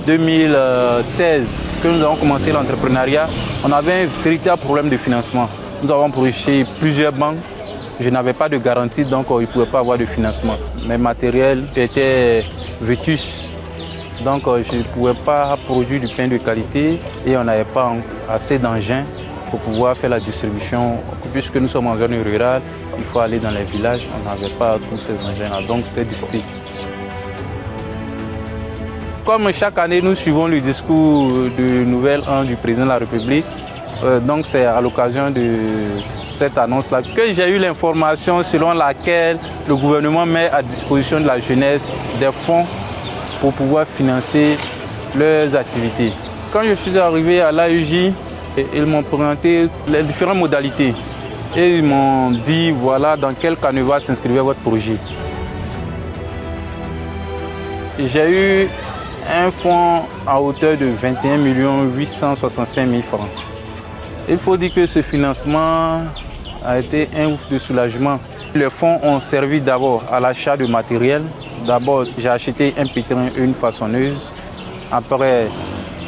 2016 que nous avons commencé l'entrepreneuriat, on avait un véritable problème de financement. Nous avons approché plusieurs banques. Je n'avais pas de garantie, donc ils ne pouvaient pas avoir de financement. Mes matériels étaient vétustes, donc je ne pouvais pas produire du pain de qualité et on n'avait pas assez d'engins pour pouvoir faire la distribution. Puisque nous sommes en zone rurale, il faut aller dans les villages, on n'avait pas tous ces engins-là, donc c'est difficile. Comme chaque année, nous suivons le discours de Nouvel An du président de la République. Donc c'est à l'occasion de cette annonce-là que j'ai eu l'information selon laquelle le gouvernement met à disposition de la jeunesse des fonds pour pouvoir financer leurs activités. Quand je suis arrivé à l'AEJ, ils m'ont présenté les différentes modalités et ils m'ont dit voilà dans quel canevas s'inscrivait votre projet. J'ai eu un fonds à hauteur de 21 865 000 francs. Il faut dire que ce financement a été un ouf de soulagement. Les fonds ont servi d'abord à l'achat de matériel. D'abord, j'ai acheté un pétrin et une façonneuse. Après,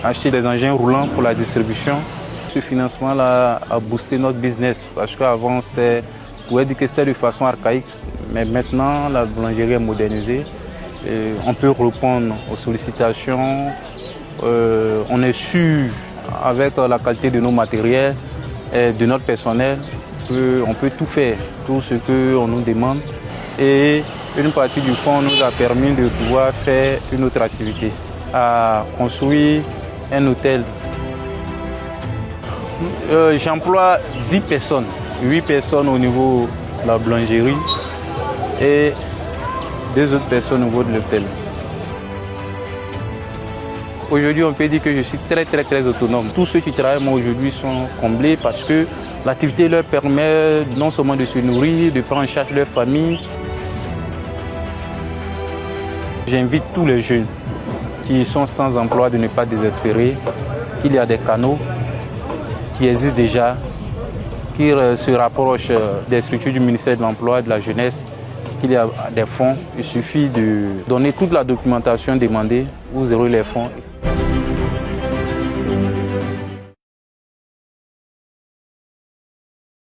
acheté des engins roulants pour la distribution. Ce financement-là a boosté notre business parce qu'avant, on pouvait dire que c'était de façon archaïque. Mais maintenant, la boulangerie est modernisée. Et on peut répondre aux sollicitations. On est sûr, avec la qualité de nos matériels et de notre personnel, on peut tout faire, tout ce qu'on nous demande. Et une partie du fonds nous a permis de pouvoir faire une autre activité, à construire un hôtel. J'emploie 10 personnes, 8 personnes au niveau de la boulangerie et 2 autres personnes au niveau de l'hôtel. Aujourd'hui, on peut dire que je suis très autonome. Tous ceux qui travaillent moi aujourd'hui sont comblés parce que l'activité leur permet non seulement de se nourrir, de prendre en charge leur famille. J'invite tous les jeunes qui sont sans emploi de ne pas désespérer, qu'il y a des canaux qui existent déjà, qui se rapprochent des structures du ministère de l'Emploi et de la Jeunesse, qu'il y a des fonds. Il suffit de donner toute la documentation demandée, vous aurez les fonds.